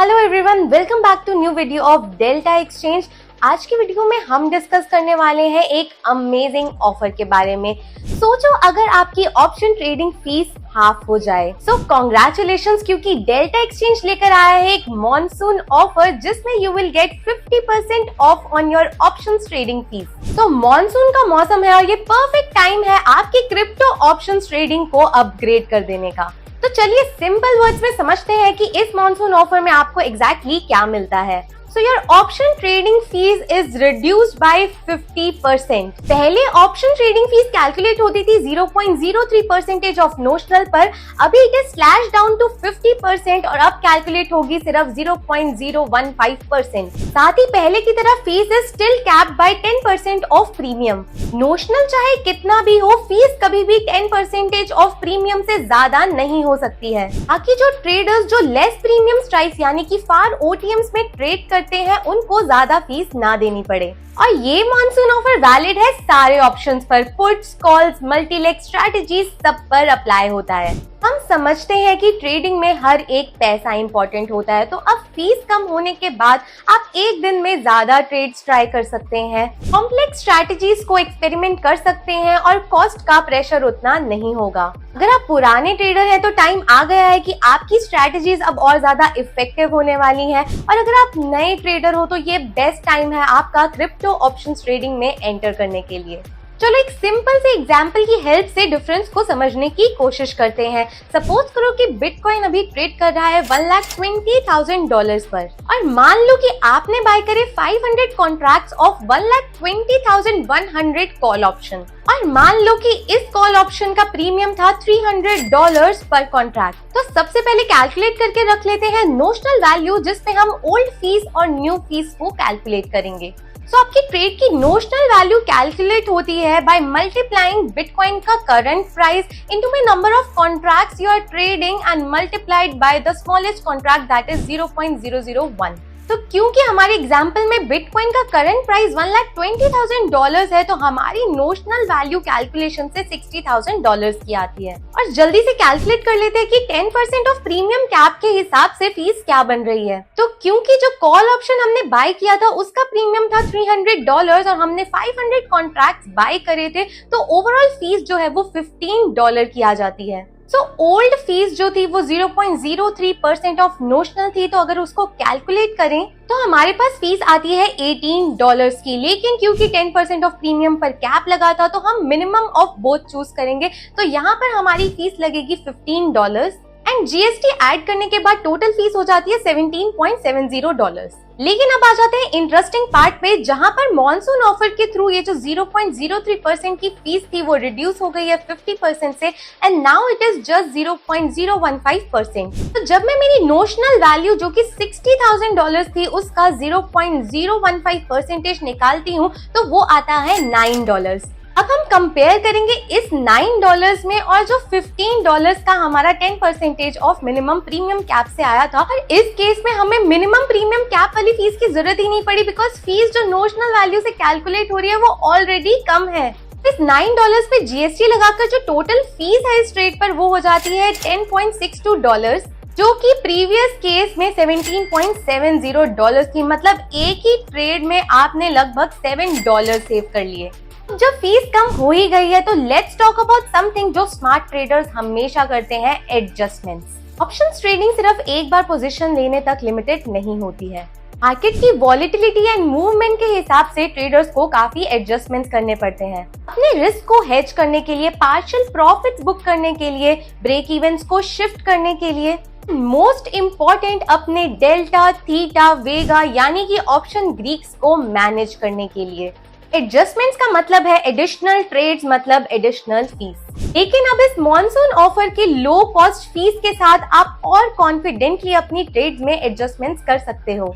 Hello everyone, welcome back to new video of Delta Exchange. आज की video में हम डिस्कस करने वाले हैं एक अमेजिंग ऑफर के बारे में। सोचो अगर आपकी ऑप्शन ट्रेडिंग फीस हाफ हो जाए। सो कॉन्ग्रेचुलेशंस, क्योंकि डेल्टा एक्सचेंज लेकर आया है एक मॉनसून ऑफर जिसमें you will get 50% of on your options trading fees. तो मॉनसून का मौसम है और ये परफेक्ट टाइम है आपकी क्रिप्टो ऑप्शंस ट्रेडिंग को अपग्रेड कर देने का। तो चलिए सिंपल वर्ड्स में समझते हैं कि इस मॉनसून ऑफर में आपको एग्जैक्टली क्या मिलता है। So your option trading fees is reduced by 50%। पहले ऑप्शन ट्रेडिंग फीस कैलकुलेट होती थी 0.03% ऑफ नोशनल पर, अभी it is slash down to 50% और अब कैलकुलेट होगी सिर्फ 0.015%। साथ ही पहले की तरह fees is still capped by 10% of premium. Notional चाहे कितना भी हो, फीस कभी भी 10% ऑफ प्रीमियम से ज्यादा नहीं हो सकती है। बाकी जो ट्रेडर्स जो लेस प्रीमियम स्ट्राइक्स यानी कि फार ओटीएम्स में ट्रेड करते हैं उनको ज्यादा फीस ना देनी पड़े। और ये मॉनसून ऑफर वैलिड है सारे ऑप्शंस पर, पुट्स, कॉल्स, मल्टीलेग स्ट्रैटेजीज सब पर अप्लाई होता है। हम समझते हैं कि ट्रेडिंग में हर एक पैसा इंपॉर्टेंट होता है, तो अब फीस कम होने के बाद आप एक दिन में ज्यादा ट्रेड्स ट्राई कर सकते हैं, कॉम्प्लेक्स स्ट्रैटेजीज को एक्सपेरिमेंट कर सकते हैं और कॉस्ट का प्रेशर उतना नहीं होगा। अगर आप पुराने ट्रेडर हैं तो टाइम आ गया है कि आपकी स्ट्रैटेजीज अब और ज्यादा इफेक्टिव होने वाली हैं, और अगर आप नए ट्रेडर हो तो ये बेस्ट टाइम है आपका क्रिप्टो ऑप्शंस ट्रेडिंग में एंटर करने के लिए। चलो एक सिंपल से एग्जाम्पल की हेल्प से डिफरेंस को समझने की कोशिश करते हैं। सपोज करो कि बिटकॉइन अभी ट्रेड कर रहा है $1,20,000 पर, और मान लो कि आपने बाय करे 500 कॉन्ट्रैक्ट्स ऑफ 1,20,100 कॉल ऑप्शन, और मान लो कि इस कॉल ऑप्शन का प्रीमियम था $300 पर कॉन्ट्रैक्ट। तो सबसे पहले कैलकुलेट करके रख लेते हैं नोशनल वैल्यू जिसमें हम ओल्ड फीस और न्यू फीस को कैलकुलेट करेंगे। तो आपकी ट्रेड की नोशनल वैल्यू कैलकुलेट होती है बाय मल्टीप्लाइंग बिटकॉइन का current price into the number of contracts you are trading and multiplied by the smallest contract that is 0.001। तो क्योंकि हमारे एग्जाम्पल में बिटकॉइन का करंट प्राइस $1,20,000 है, तो हमारी नोशनल वैल्यू कैलकुलेशन से $60,000 की आती है। और जल्दी से कैलकुलेट कर लेते हैं कि 10% ऑफ प्रीमियम कैप के हिसाब से फीस क्या बन रही है। तो क्योंकि जो कॉल ऑप्शन हमने बाय किया था उसका प्रीमियम था $300 और हमने 500 कॉन्ट्रैक्ट्स बाय करे थे, तो ओवरऑल फीस जो है वो $15 की आ जाती है। सो ओल्ड फीस जो थी वो 0.03% ऑफ नोशनल थी, तो अगर उसको कैलकुलेट करें तो हमारे पास फीस आती है $18 की। लेकिन क्योंकि 10% ऑफ प्रीमियम पर कैप लगा था तो हम मिनिमम ऑफ बोथ चूज करेंगे, तो यहाँ पर हमारी फीस लगेगी $15 एंड जीएसटी ऐड करने के बाद टोटल फीस हो जाती है $17.70। लेकिन अब आ जाते हैं इंटरेस्टिंग पार्ट पे, जहां पर मॉनसून ऑफर के थ्रू ये जो 0.03% की फीस थी वो रिड्यूस हो गई है 50% से, and now it is just 0.015%। तो जब मैं मेरी नोशनल वैल्यू जो कि $60,000 थी उसका 0.015% निकालती हूँ तो वो आता है $9। अब हम कंपेयर करेंगे इस $9 में और जो $15 का हमारा 10% ऑफ मिनिमम प्रीमियम कैप से आया था। और इस केस में हमें मिनिमम प्रीमियम कैप वाली फीस की जरूरत ही नहीं पड़ी, बिकॉज फीस जो नोशनल वैल्यू से कैलकुलेट हो रही है वो ऑलरेडी कम है। इस $9 पे जीएसटी लगाकर जो टोटल फीस है इस ट्रेड पर वो हो जाती है $10.62, जो कि प्रीवियस केस में $17.70 थी। मतलब एक ही ट्रेड में आपने लगभग $7 सेव कर लिए। जब फीस कम हो ही गई है तो लेट्स टॉक अबाउट समथिंग जो स्मार्ट ट्रेडर्स हमेशा करते हैं, एडजस्टमेंट्स। ऑप्शंस ट्रेडिंग सिर्फ एक बार पोजीशन लेने तक लिमिटेड नहीं होती है। मार्केट की वॉलेटिलिटी एंड मूवमेंट के हिसाब से ट्रेडर्स को काफी एडजस्टमेंट्स करने पड़ते हैं। अपने रिस्क को हेज करने के लिए, पार्शियल प्रॉफिट्स बुक करने के लिए, ब्रेक इवेंट्स को शिफ्ट करने के लिए, मोस्ट इम्पोर्टेंट अपने डेल्टा, थीटा, वेगा यानी कि ऑप्शन ग्रीक्स को मैनेज करने के लिए। एडजस्टमेंट्स का मतलब है एडिशनल ट्रेड्स, मतलब एडिशनल फीस। लेकिन अब इस मॉनसून ऑफर के लो कॉस्ट फीस के साथ आप और कॉन्फिडेंटली अपनी ट्रेड्स में एडजस्टमेंट्स कर सकते हो।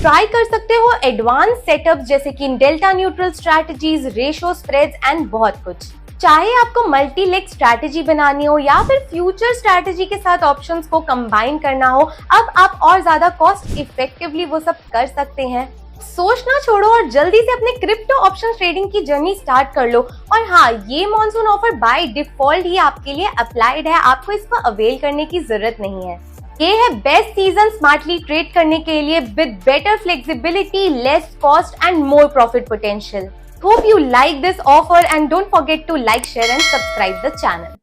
ट्राई कर सकते हो एडवांस सेटअप्स जैसे कि delta neutral strategies, ratio spreads and बहुत कुछ। चाहे आपको मल्टी लेग स्ट्रैटेजी बनानी हो या फिर फ्यूचर स्ट्रैटेजी के साथ ऑप्शंस को कंबाइन करना हो, अब आप और ज्यादा कॉस्ट इफेक्टिवली वो सब कर सकते हैं। सोचना छोड़ो और जल्दी से अपने क्रिप्टो ऑप्शन ट्रेडिंग की जर्नी स्टार्ट कर लो। और हाँ, ये मॉनसून ऑफर बाय डिफॉल्ट ही आपके लिए अप्लाइड है, आपको इसको अवेल करने की जरूरत नहीं है। ये है बेस्ट सीजन स्मार्टली ट्रेड करने के लिए with better flexibility, less cost and more profit potential. Hope you like this offer and don't forget to like, share and subscribe the channel.